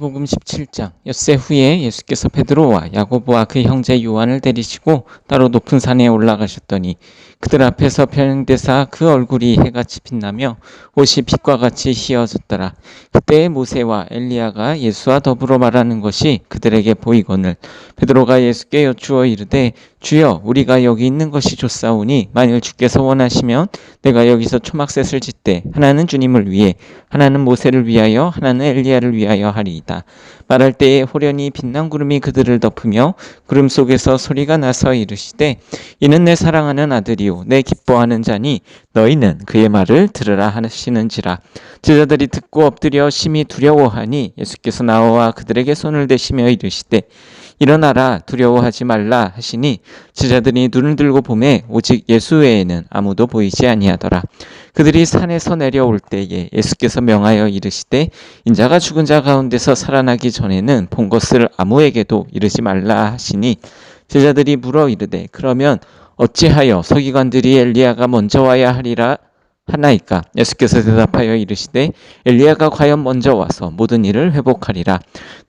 마태복음 17장. 엿새 후에 예수께서 베드로와 야고보와 그 형제 요한을 데리시고 따로 높은 산에 올라가셨더니 그들 앞에서 변행되사 그 얼굴이 해같이 빛나며 옷이 빛과 같이 희어졌더라. 그때 모세와 엘리야가 예수와 더불어 말하는 것이 그들에게 보이거늘 베드로가 예수께 여쭈어 이르되 주여, 우리가 여기 있는 것이 좋사오니 만일 주께서 원하시면 내가 여기서 초막셋을 짓되 하나는 주님을 위해, 하나는 모세를 위하여, 하나는 엘리야를 위하여 하리이다. 말할 때에 호련히 빛난 구름이 그들을 덮으며 구름 속에서 소리가 나서 이르시되 이는 내 사랑하는 아들이요 내 기뻐하는 자니 너희는 그의 말을 들으라 하시는지라. 제자들이 듣고 엎드려 심히 두려워하니 예수께서 나와 그들에게 손을 대시며 이르시되 일어나라, 두려워하지 말라 하시니 제자들이 눈을 들고 보매 오직 예수 외에는 아무도 보이지 아니하더라. 그들이 산에서 내려올 때에 예수께서 명하여 이르시되 인자가 죽은 자 가운데서 살아나기 전에는 본 것을 아무에게도 이르지 말라 하시니 제자들이 물어 이르되 그러면 어찌하여 서기관들이 엘리야가 먼저 와야 하리라 하나이까? 예수께서 대답하여 이르시되 엘리야가 과연 먼저 와서 모든 일을 회복하리라.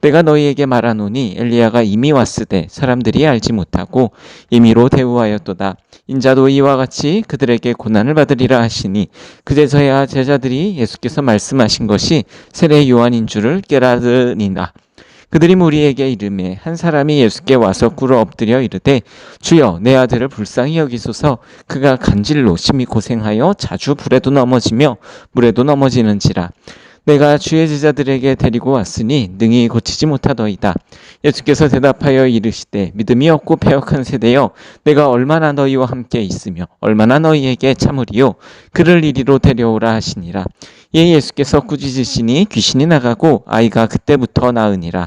내가 너희에게 말하노니 엘리야가 이미 왔으되 사람들이 알지 못하고 임의로 대우하였도다. 인자도 이와 같이 그들에게 고난을 받으리라 하시니 그제서야 제자들이 예수께서 말씀하신 것이 세례 요한인 줄을 깨달으니라. 그들이 무리에게 이르매 한 사람이 예수께 와서 꿇어 엎드려 이르되 주여, 내 아들을 불쌍히 여기소서. 그가 간질로 심히 고생하여 자주 불에도 넘어지며 물에도 넘어지는지라. 내가 주의 제자들에게 데리고 왔으니 능히 고치지 못하더이다. 예수께서 대답하여 이르시되 믿음이 없고 패역한 세대여, 내가 얼마나 너희와 함께 있으며 얼마나 너희에게 참으리요. 그를 이리로 데려오라 하시니라. 이에 예수께서 꾸짖으시니 귀신이 나가고 아이가 그때부터 나으니라.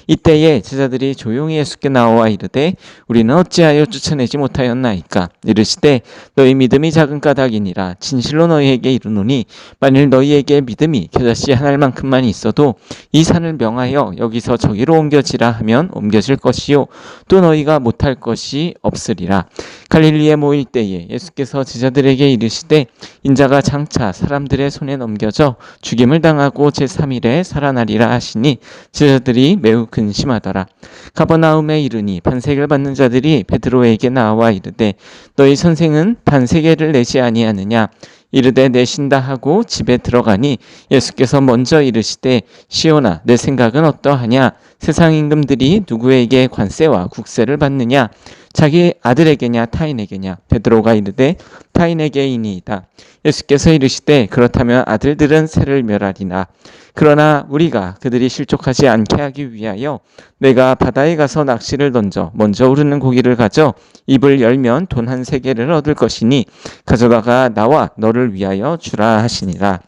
이때에 제자들이 조용히 예수께 나와 이르되 우리는 어찌하여 쫓아내지 못하였나이까? 이르시되 너희 믿음이 작은 까닭이니라. 진실로 너희에게 이르노니 만일 너희에게 믿음이 겨자씨 한 알만큼만 있어도 이 산을 명하여 여기서 저기로 옮겨지라 하면 옮겨질 것이요 또 너희가 못할 것이 없으리라. 갈릴리에 모일 때에 예수께서 제자들에게 이르시되 인자가 장차 사람들의 손에 넘겨져 죽임을 당하고 제3일에 살아나리라 하시니 제자들이 매우 근심하더라. 가버나움에 이르니 반세계를 받는 자들이 베드로에게 나와 이르되 너희 선생은 반세계를 내지 아니하느냐? 이르되 내신다 하고 집에 들어가니 예수께서 먼저 이르시되 시온아, 내 생각은 어떠하냐? 세상 임금들이 누구에게 관세와 국세를 받느냐? 자기 아들에게냐 타인에게냐? 베드로가 이르되 타인에게이니이다. 예수께서 이르시되 그렇다면 아들들은 세를 멸하리나. 그러나 우리가 그들이 실족하지 않게 하기 위하여 내가 바다에 가서 낚시를 던져 먼저 오르는 고기를 가져 입을 열면 돈 한 세겔을 얻을 것이니 가져다가 나와 너를 위하여 주라 하시니라.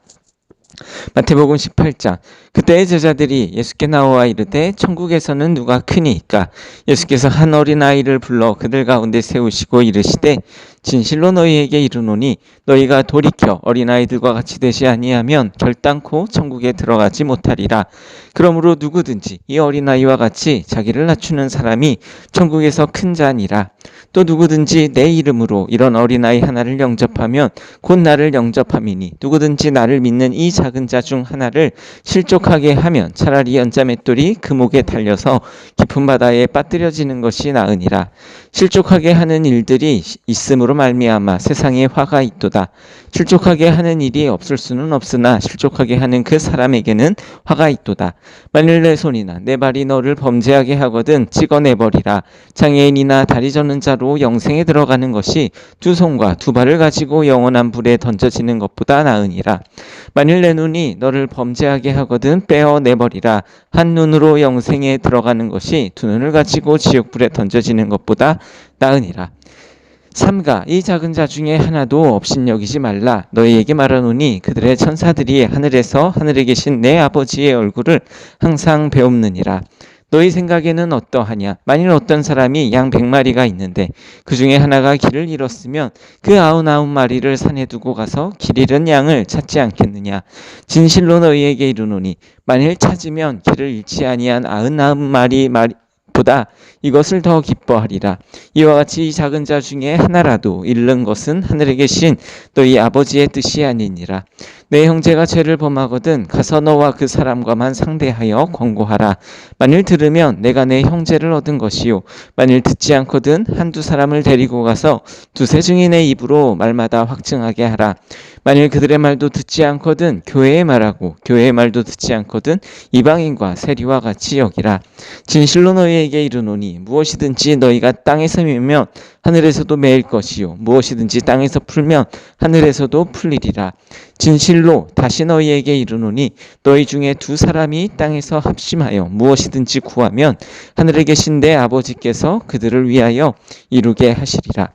마태복음 18장. 그때의 제자들이 예수께 나와 이르되 천국에서는 누가 크니이까? 예수께서 한 어린아이를 불러 그들 가운데 세우시고 이르시되 진실로 너희에게 이르노니 너희가 돌이켜 어린아이들과 같이 되지 아니하면 결단코 천국에 들어가지 못하리라. 그러므로 누구든지 이 어린아이와 같이 자기를 낮추는 사람이 천국에서 큰 자니라. 또 누구든지 내 이름으로 이런 어린아이 하나를 영접하면 곧 나를 영접함이니 누구든지 나를 믿는 이 작은 자 중 하나를 실족하게 하면 차라리 연자맷돌이 그 목에 달려서 깊은 바다에 빠뜨려지는 것이 나으니라. 실족하게 하는 일들이 있음으로 말미암아 세상에 화가 있도다. 실족하게 하는 일이 없을 수는 없으나 실족하게 하는 그 사람에게는 화가 있도다. 만일 내 손이나 내 발이 너를 범죄하게 하거든 찍어내버리라. 장애인이나 다리 저는 자로 영생에 들어가는 것이 두 손과 두 발을 가지고 영원한 불에 던져지는 것보다 나으니라. 만일 내 눈이 너를 범죄하게 하거든 빼어내버리라. 한 눈으로 영생에 들어가는 것이 두 눈을 가지고 지옥불에 던져지는 것보다 나으니라. 삼가 이 작은 자 중에 하나도 업신여기지 말라. 너희에게 말하노니 그들의 천사들이 하늘에서 하늘에 계신 내 아버지의 얼굴을 항상 배옵느니라. 너희 생각에는 어떠하냐? 만일 어떤 사람이 양 100마리가 있는데 그 중에 하나가 길을 잃었으면 그 99마리를 산에 두고 가서 길 잃은 양을 찾지 않겠느냐? 진실로 너희에게 이르노니 만일 찾으면 길을 잃지 아니한 99마리 보다 이것을 더 기뻐하리라. 이와 같이 이 작은 자 중에 하나라도 잃는 것은 하늘에 계신 너희 아버지의 뜻이 아니니라. 내 형제가 죄를 범하거든 가서 너와 그 사람과만 상대하여 권고하라. 만일 들으면 내가 내 형제를 얻은 것이요, 만일 듣지 않거든 한두 사람을 데리고 가서 두세 증인의 입으로 말마다 확증하게 하라. 만일 그들의 말도 듣지 않거든 교회의 말하고, 교회의 말도 듣지 않거든 이방인과 세리와 같이 여기라. 진실로 너희에게 이르노니 무엇이든지 너희가 땅에서 밀면 하늘에서도 매일 것이요, 무엇이든지 땅에서 풀면 하늘에서도 풀리리라. 진실로 다시 너희에게 이르노니 너희 중에 두 사람이 땅에서 합심하여 무엇이든지 구하면 하늘에 계신 내 아버지께서 그들을 위하여 이루게 하시리라.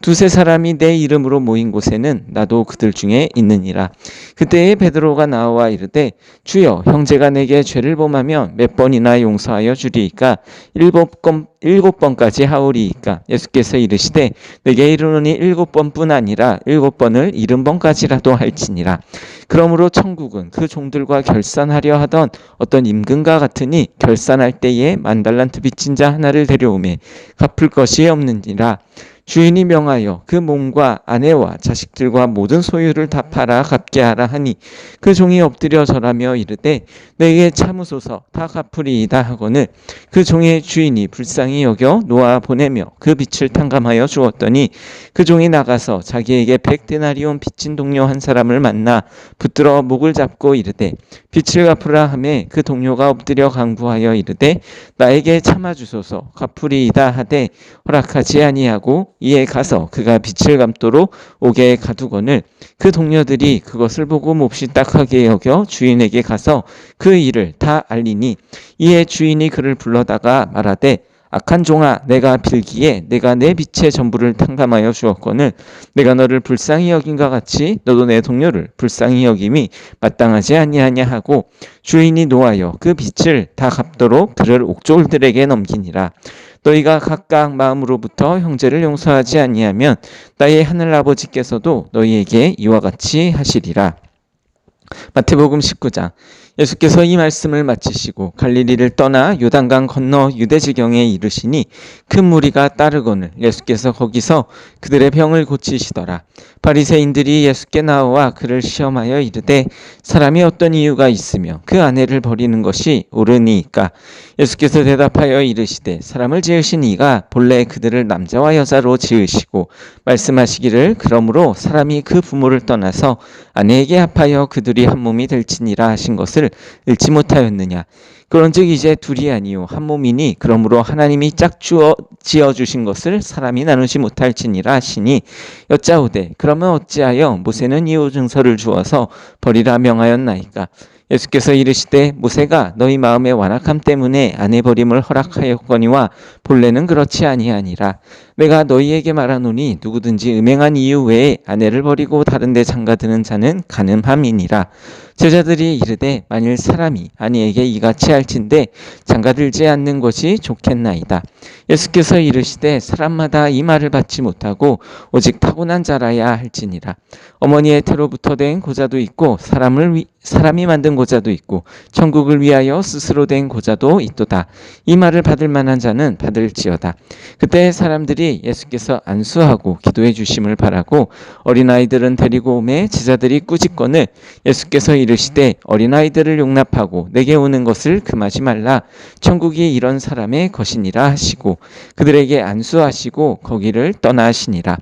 두세 사람이 내 이름으로 모인 곳에는 나도 그들 중에 있느니라. 그때에 베드로가 나와 이르되, 주여, 형제가 내게 죄를 범하면 몇 번이나 용서하여 주리이까? 일곱 번까지 하오리이까? 예수께서 이르시되, 내게 이르노니 7번뿐 아니라 7번을 70번까지라도 할지니라. 그러므로 천국은 그 종들과 결산하려 하던 어떤 임금과 같으니, 결산할 때에 10,000달란트 빚진 자 하나를 데려오매 갚을 것이 없느니라. 주인이 명하여 그 몸과 아내와 자식들과 모든 소유를 다 팔아 갚게 하라 하니, 그 종이 엎드려 절하며 이르되, 내게 참으소서, 다 갚으리이다 하거늘, 그 종의 주인이 불쌍히 여겨 놓아 보내며 그 빚을 탕감하여 주었더니, 그 종이 나가서 자기에게 100데나리온 빚진 동료 한 사람을 만나 붙들어 목을 잡고 이르되, 빚을 갚으라 하매 그 동료가 엎드려 간구하여 이르되, 나에게 참아주소서, 갚으리이다 하되 허락하지 아니하고, 이에 가서 그가 빚을 갚도록 옥에 가두거늘, 그 동료들이 그것을 보고 몹시 딱하게 여겨 주인에게 가서 그 일을 다 알리니, 이에 주인이 그를 불러다가 말하되, 악한 종아, 내가 빌기에 내가 내 빚의 전부를 탕감하여 주었거늘, 내가 너를 불쌍히 여긴과 같이 너도 내 동료를 불쌍히 여김이 마땅하지 아니하냐 하고, 주인이 노하여 그 빚을 다 갚도록 그를 옥졸들에게 넘기니라. 너희가 각각 마음으로부터 형제를 용서하지 아니하면 나의 하늘 아버지께서도 너희에게 이와 같이 하시리라. 마태복음 19장. 예수께서 이 말씀을 마치시고 갈릴리를 떠나 요단강 건너 유대지경에 이르시니 큰 무리가 따르거늘 예수께서 거기서 그들의 병을 고치시더라. 바리새인들이 예수께 나와 그를 시험하여 이르되, 사람이 어떤 이유가 있으며 그 아내를 버리는 것이 옳으니이까? 예수께서 대답하여 이르시되, 사람을 지으신 이가 본래 그들을 남자와 여자로 지으시고 말씀하시기를, 그러므로 사람이 그 부모를 떠나서 아내에게 합하여 그들이 한 몸이 될지니라 하신 것을 읽지 못하였느냐? 그런즉 이제 둘이 아니요 한 몸이니, 그러므로 하나님이 짝지어 지어주신 것을 사람이 나누지 못할지니라 하시니, 여짜오되 그러면 어찌하여 모세는 이혼 증서를 주어서 버리라 명하였나이까? 예수께서 이르시되, 모세가 너희 마음의 완악함 때문에 아내 버림을 허락하였거니와 본래는 그렇지 아니하니라. 내가 너희에게 말하노니 누구든지 음행한 이유 외에 아내를 버리고 다른 데 장가드는 자는 간음함이니라. 제자들이 이르되, 만일 사람이 아내에게 이같이 할진대 장가들지 않는 것이 좋겠나이다. 예수께서 이르시되, 사람마다 이 말을 받지 못하고 오직 타고난 자라야 할지니라. 어머니의 태로부터 된 고자도 있고 사람이 만든 고자도 있고 천국을 위하여 스스로 된 고자도 있도다. 이 말을 받을 만한 자는 받을지어다. 그때 사람들이 예수께서 안수하고 기도해 주심을 바라고 어린아이들은 데리고 오매 제자들이 꾸짖거늘, 예수께서 이르시되, 어린아이들을 용납하고 내게 오는 것을 금하지 말라. 천국이 이런 사람의 것이니라 하시고 그들에게 안수하시고 거기를 떠나시니라.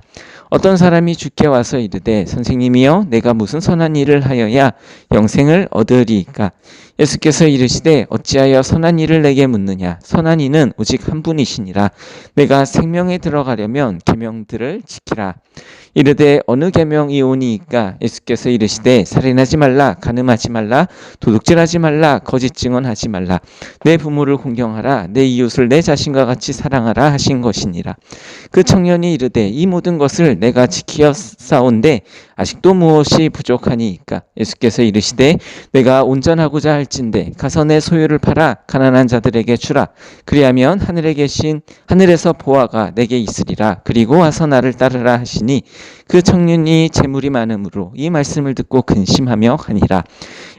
어떤 사람이 주께 와서 이르되, 선생님이여, 내가 무슨 선한 일을 하여야 영생을 얻으리이까? 예수께서 이르시되, 어찌하여 선한 일을 내게 묻느냐? 선한 이는 오직 한 분이시니라. 내가 생명에 들어가려면 계명들을 지키라. 이르되, 어느 계명이오니이까? 예수께서 이르시되, 살인하지 말라, 간음하지 말라, 도둑질하지 말라, 거짓 증언하지 말라, 내 부모를 공경하라, 내 이웃을 내 자신과 같이 사랑하라 하신 것이니라. 그 청년이 이르되, 이 모든 것을 내가 지키었사온데 아직도 무엇이 부족하니이까? 예수께서 이르시되, 내가 온전하고자 할진대 가서 내 소유를 팔아 가난한 자들에게 주라. 그리하면 하늘에서 보화가 내게 있으리라. 그리고 와서 나를 따르라 하시니, 그 청년이 재물이 많음으로 이 말씀을 듣고 근심하며 가니라.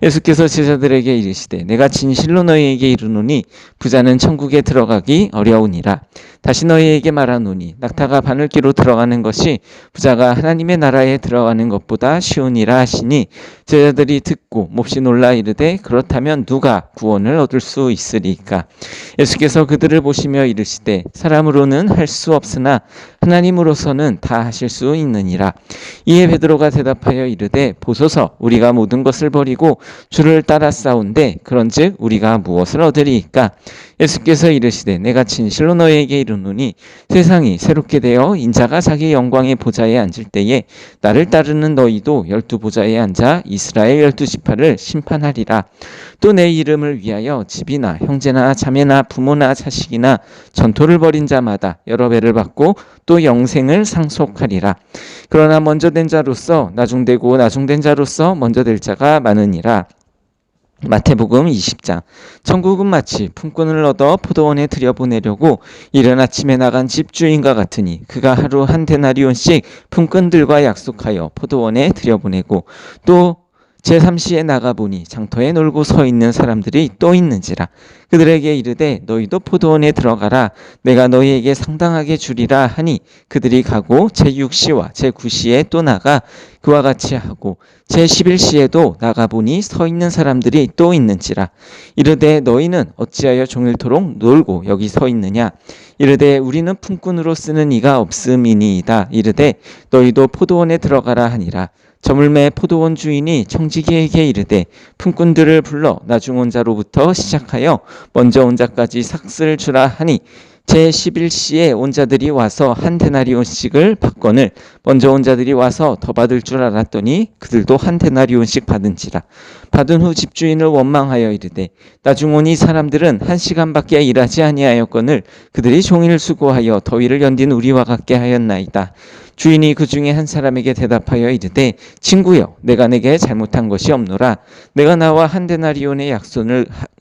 예수께서 제자들에게 이르시되, 내가 진실로 너희에게 이르노니 부자는 천국에 들어가기 어려우니라. 다시 너희에게 말하노니 낙타가 바늘기로 들어가는 것이 부자가 하나님의 나라에 들어가는 것보다 쉬우니라 하시니 제자들이 듣고 몹시 놀라 이르되 그렇다면 누가 구원을 얻을 수 있으리까? 예수께서 그들을 보시며 이르시되 사람으로는 할 수 없으나 하나님으로서는 다 하실 수 있느니라. 이에 베드로가 대답하여 이르되 보소서 우리가 모든 것을 버리고 주를 따라 싸운데 그런즉 우리가 무엇을 얻으리이까? 예수께서 이르시되 내가 진실로 너희에게 이르노니 세상이 새롭게 되어 인자가 자기 영광의 보좌에 앉을 때에 나를 따르는 너희도 12보좌에 앉아 이스라엘 12지파를 심판하리라. 또 내 이름을 위하여 집이나 형제나 자매나 부모나 자식이나 전토를 벌인 자마다 여러 배를 받고 또 영생을 상속하리라. 그러나 먼저 된 자로서 나중되고 나중된 자로서 먼저 될 자가 많으니라. 마태복음 20장. 천국은 마치 품꾼을 얻어 포도원에 들여보내려고 이른 아침에 나간 집주인과 같으니 그가 하루 한 데나리온씩 품꾼들과 약속하여 포도원에 들여보내고 또 제3시에 나가보니 장터에 놀고 서 있는 사람들이 또 있는지라. 그들에게 이르되 너희도 포도원에 들어가라. 내가 너희에게 상당하게 주리라 하니 그들이 가고 제6시와 제9시에 또 나가 그와 같이 하고 제11시에도 나가보니 서 있는 사람들이 또 있는지라. 이르되 너희는 어찌하여 종일토록 놀고 여기 서 있느냐. 이르되 우리는 품꾼으로 쓰는 이가 없음이니이다. 이르되 너희도 포도원에 들어가라 하니라. 저물매 포도원 주인이 청지기에게 이르되 품꾼들을 불러 나중 온 자로부터 시작하여 먼저 온 자까지 삭슬 주라 하니 제11시에 온 자들이 와서 한 데나리온씩을 받거늘 먼저 온 자들이 와서 더 받을 줄 알았더니 그들도 한 데나리온씩 받은지라. 받은 후 집주인을 원망하여 이르되 나중 온 이 사람들은 1시간밖에 일하지 아니하였거늘 그들이 종일 수고하여 더위를 견딘 우리와 같게 하였나이다. 주인이 그 중에 한 사람에게 대답하여 이르되 친구여 내가 내게 잘못한 것이 없노라. 내가 나와 한 데나리온의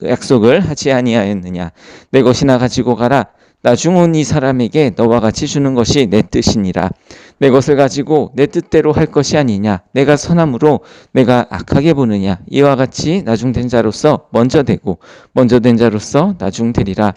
약속을 하지 아니하였느냐. 내 것이나 가지고 가라. 나중 온 이 사람에게 너와 같이 주는 것이 내 뜻이니라. 내 것을 가지고 내 뜻대로 할 것이 아니냐. 내가 선함으로 내가 악하게 보느냐. 이와 같이 나중된 자로서 먼저 되고 먼저 된 자로서 나중되리라.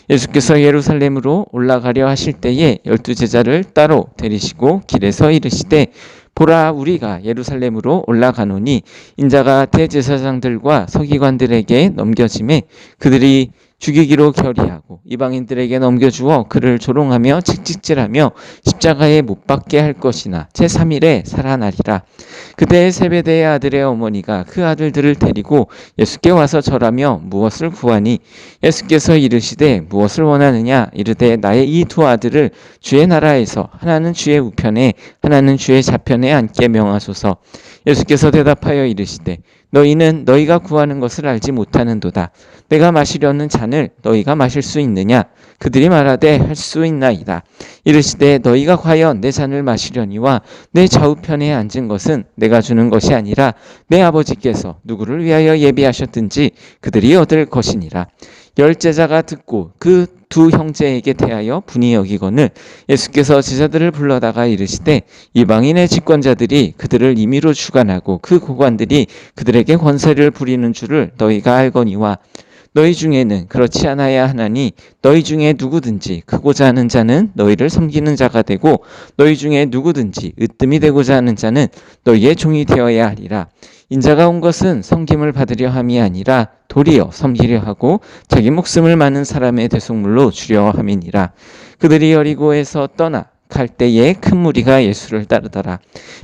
예수께서 예루살렘으로 올라가려 하실 때에 12제자를 따로 데리시고 길에서 이르시되 보라 우리가 예루살렘으로 올라가노니 인자가 대제사장들과 서기관들에게 넘겨짐에 그들이 죽이기로 결의하고 이방인들에게 넘겨주어 그를 조롱하며 채찍질하며 십자가에 못 박게 할 것이나 제3일에 살아나리라. 그때 세베대의 아들의 어머니가 그 아들들을 데리고 예수께 와서 절하며 무엇을 구하니 예수께서 이르시되 무엇을 원하느냐. 이르되 나의 이 두 아들을 주의 나라에서 하나는 주의 우편에 하나는 주의 좌편에 앉게 명하소서. 예수께서 대답하여 이르시되 너희는 너희가 구하는 것을 알지 못하는도다. 내가 마시려는 잔을 너희가 마실 수 있느냐. 그들이 말하되 할 수 있나이다. 이르시되 너희가 과연 내 잔을 마시려니와 내 좌우편에 앉은 것은 내가 주는 것이 아니라 내 아버지께서 누구를 위하여 예비하셨든지 그들이 얻을 것이니라. 10제자가 듣고 그 두 형제에게 대하여 분이 여기거늘 예수께서 제자들을 불러다가 이르시되 이방인의 집권자들이 그들을 임의로 주관하고 그 고관들이 그들에게 권세를 부리는 줄을 너희가 알거니와 너희 중에는 그렇지 않아야 하나니 너희 중에 누구든지 크고자 하는 자는 너희를 섬기는 자가 되고 너희 중에 누구든지 으뜸이 되고자 하는 자는 너희의 종이 되어야 하리라. 인자가 온 것은 섬김을 받으려 함이 아니라 도리어 섬기려 하고 자기 목숨을 많은 사람의 대속물로 주려 함이니라. 그들이 여리고에서 떠나 갈 때에 큰 무리가 예수를 따르더라.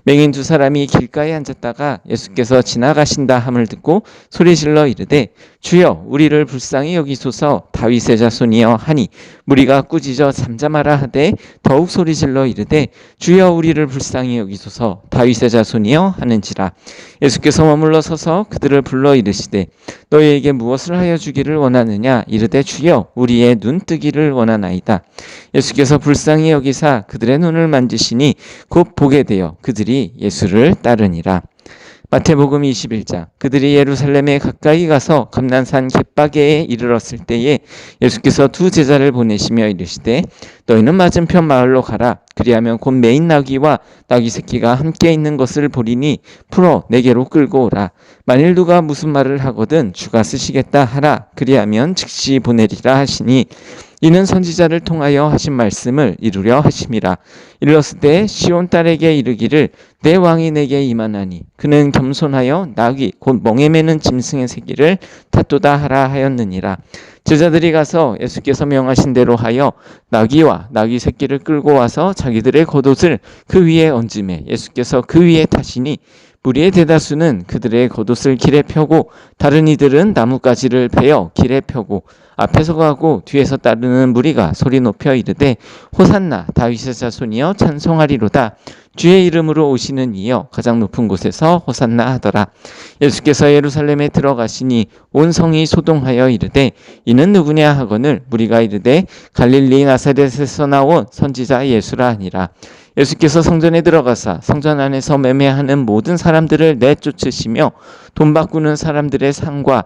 맹인 두 사람이 길가에 앉았다가 예수께서 지나가신다 함을 듣고 소리질러 이르되 주여 우리를 불쌍히 여기소서 다윗의 자손이여 하니 무리가 꾸짖어 잠잠하라 하되 더욱 소리질러 이르되 주여 우리를 불쌍히 여기소서 다윗의 자손이여 하는지라. 예수께서 머물러 서서 그들을 불러 이르시되 너희에게 무엇을 하여 주기를 원하느냐. 이르되 주여 우리의 눈 뜨기를 원하나이다. 예수께서 불쌍히 여기사 그들의 눈을 만지시니 곧 보게 되어 그들이 예수를 따르니라. 마태복음 21장. 그들이 예루살렘에 가까이 가서 감난산 갯바게에 이르렀을 때에 예수께서 두 제자를 보내시며 이르시되 너희는 맞은편 마을로 가라. 그리하면 곧 매인 나귀와 나귀 새끼가 함께 있는 것을 보리니 풀어 내게로 끌고 오라. 만일 누가 무슨 말을 하거든 주가 쓰시겠다 하라. 그리하면 즉시 보내리라 하시니 이는 선지자를 통하여 하신 말씀을 이루려 하심이라. 일렀을 때 시온 딸에게 이르기를 내 왕이 내게 임하나니 그는 겸손하여 나귀 곧 멍에 매는 짐승의 새끼를 탓도다 하라 하였느니라. 제자들이 가서 예수께서 명하신 대로 하여 나귀와 나귀 새끼를 끌고 와서 자기들의 겉옷을 그 위에 얹음에 예수께서 그 위에 타시니 무리의 대다수는 그들의 겉옷을 길에 펴고 다른 이들은 나뭇가지를 베어 길에 펴고 앞에서 가고 뒤에서 따르는 무리가 소리 높여 이르되 호산나 다윗의 자손이여 찬송하리로다. 주의 이름으로 오시는 이여 가장 높은 곳에서 호산나 하더라. 예수께서 예루살렘에 들어가시니 온 성이 소동하여 이르되 이는 누구냐 하거늘 무리가 이르되 갈릴리 나사렛에서 나온 선지자 예수라 하니라. 예수께서 성전에 들어가사 성전 안에서 매매하는 모든 사람들을 내쫓으시며 돈 바꾸는 사람들의 상과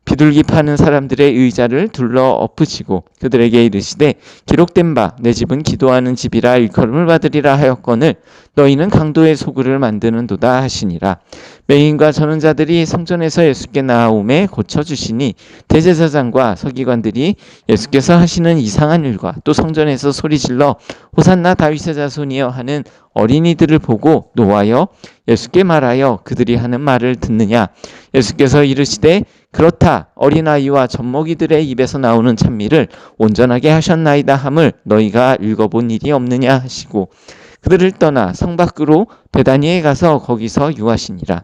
비둘기 파는 사람들의 의자를 둘러 엎으시고 그들에게 이르시되 기록된 바 내 집은 기도하는 집이라 일컬음을 받으리라 하였거늘 너희는 강도의 소굴을 만드는도다 하시니라. 맹인과 전는 자들이 성전에서 예수께 나아오매 고쳐주시니 대제사장과 서기관들이 예수께서 하시는 이상한 일과 또 성전에서 소리질러 호산나 다윗의 자손이여 하는 어린이들을 보고 노하여 예수께 말하여 그들이 하는 말을 듣느냐. 예수께서 이르시되 그렇다 어린아이와 젖먹이들의 입에서 나오는 찬미를 온전하게 하셨나이다 함을 너희가 읽어본 일이 없느냐 하시고 그들을 떠나 성 밖으로 베다니에 가서 거기서 유하시니라.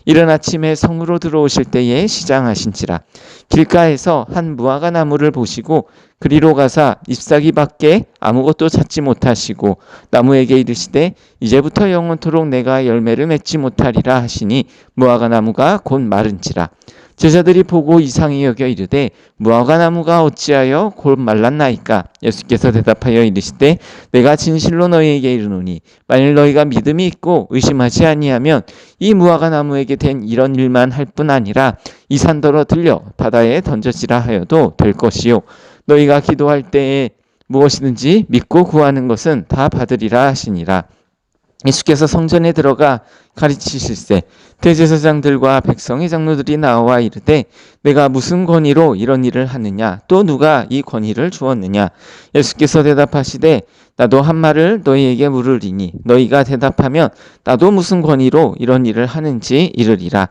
이른 아침에 성으로 들어오실 때에 시장하신지라. 길가에서 한 무화과 나무를 보시고 그리로 가사 잎사귀 밖에 아무것도 찾지 못하시고 나무에게 이르시되 이제부터 영원토록 내가 열매를 맺지 못하리라 하시니 무화과 나무가 곧 마른지라. 제자들이 보고 이상히 여겨 이르되 무화과 나무가 어찌하여 곧 말랐나이까. 예수께서 대답하여 이르시되 내가 진실로 너희에게 이르노니 만일 너희가 믿음이 있고 의심하지 아니하면 이 무화과 나무에게 된 이런 일만 할 뿐 아니라 이 산더러 들려 바다에 던져지라 하여도 될 것이요 너희가 기도할 때에 무엇이든지 믿고 구하는 것은 다 받으리라 하시니라. 예수께서 성전에 들어가 가르치실세 대제사장들과 백성의 장로들이 나와 이르되 내가 무슨 권위로 이런 일을 하느냐 또 누가 이 권위를 주었느냐. 예수께서 대답하시되 나도 한 말을 너희에게 물으리니 너희가 대답하면 나도 무슨 권위로 이런 일을 하는지 이르리라.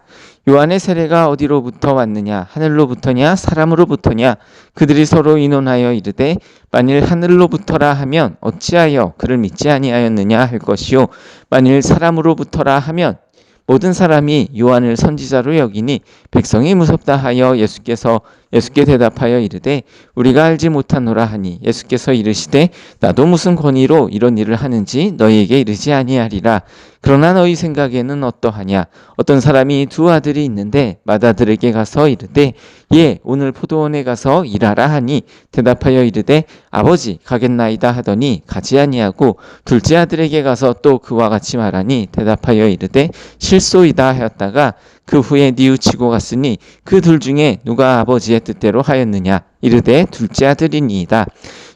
요한의 세례가 어디로부터 왔느냐 하늘로부터냐 사람으로부터냐. 그들이 서로 의논하여 이르되 만일 하늘로부터라 하면 어찌하여 그를 믿지 아니하였느냐 할 것이요 만일 사람으로부터라 하면 모든 사람이 요한을 선지자로 여기니 백성이 무섭다 하여 예수께 대답하여 이르되 우리가 알지 못하노라 하니 예수께서 이르시되 나도 무슨 권위로 이런 일을 하는지 너희에게 이르지 아니하리라. 그러나 너희 생각에는 어떠하냐. 어떤 사람이 두 아들이 있는데 맏아들에게 가서 이르되 예 오늘 포도원에 가서 일하라 하니 대답하여 이르되 아버지 가겠나이다 하더니 가지 아니하고 둘째 아들에게 가서 또 그와 같이 말하니 대답하여 이르되 실소이다 하였다가 그 후에 뉘우치고 갔으니 그 둘 중에 누가 아버지의 뜻대로 하였느냐. 이르되 둘째 아들이니이다.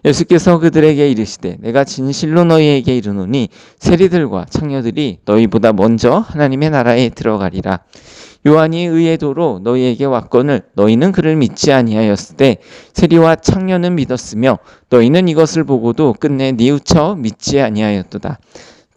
예수께서 그들에게 이르시되 내가 진실로 너희에게 이르노니 세리들과 창녀들이 너희보다 먼저 하나님의 나라에 들어가리라. 요한이 의의 도로 너희에게 왔거늘 너희는 그를 믿지 아니하였을 때 세리와 창녀는 믿었으며 너희는 이것을 보고도 끝내 뉘우쳐 믿지 아니하였도다.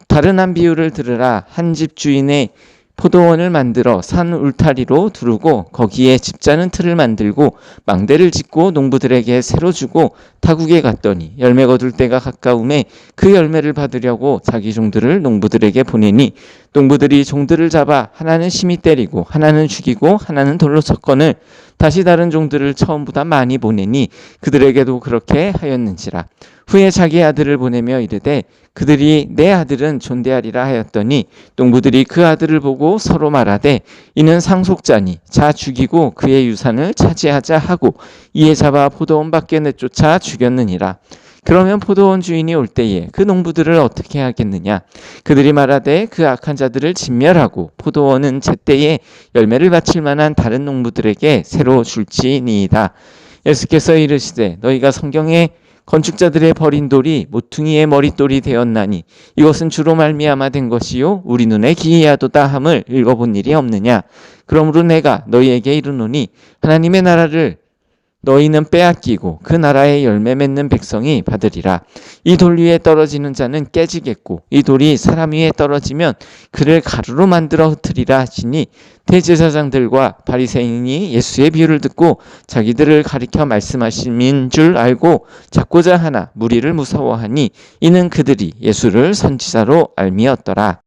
다른 한 비유를 들으라. 한 집 주인의 포도원을 만들어 산 울타리로 두르고 거기에 집자는 틀을 만들고 망대를 짓고 농부들에게 새로 주고 타국에 갔더니 열매 거둘 때가 가까움에 그 열매를 받으려고 자기 종들을 농부들에게 보내니 농부들이 종들을 잡아 하나는 심히 때리고 하나는 죽이고 하나는 돌로 쳤거늘 다시 다른 종들을 처음보다 많이 보내니 그들에게도 그렇게 하였는지라. 후에 자기 아들을 보내며 이르되 그들이 내 아들은 존대하리라 하였더니 농부들이 그 아들을 보고 서로 말하되 이는 상속자니 자 죽이고 그의 유산을 차지하자 하고 이에 잡아 포도원 밖에 내쫓아 죽였느니라. 그러면 포도원 주인이 올 때에 그 농부들을 어떻게 하겠느냐. 그들이 말하되 그 악한 자들을 진멸하고 포도원은 제때에 열매를 바칠 만한 다른 농부들에게 새로 줄지니이다. 예수께서 이르시되 너희가 성경에 건축자들의 버린 돌이 모퉁이의 머릿돌이 되었나니 이것은 주로 말미암아 된 것이요 우리 눈에 기이하도다 함을 읽어본 일이 없느냐. 그러므로 내가 너희에게 이르노니 하나님의 나라를 너희는 빼앗기고 그 나라의 열매 맺는 백성이 받으리라. 이 돌 위에 떨어지는 자는 깨지겠고 이 돌이 사람 위에 떨어지면 그를 가루로 만들어 흩으리라 하시니 대제사장들과 바리새인이 예수의 비유를 듣고 자기들을 가리켜 말씀하심인 줄 알고 잡고자 하나 무리를 무서워하니 이는 그들이 예수를 선지자로 알미었더라.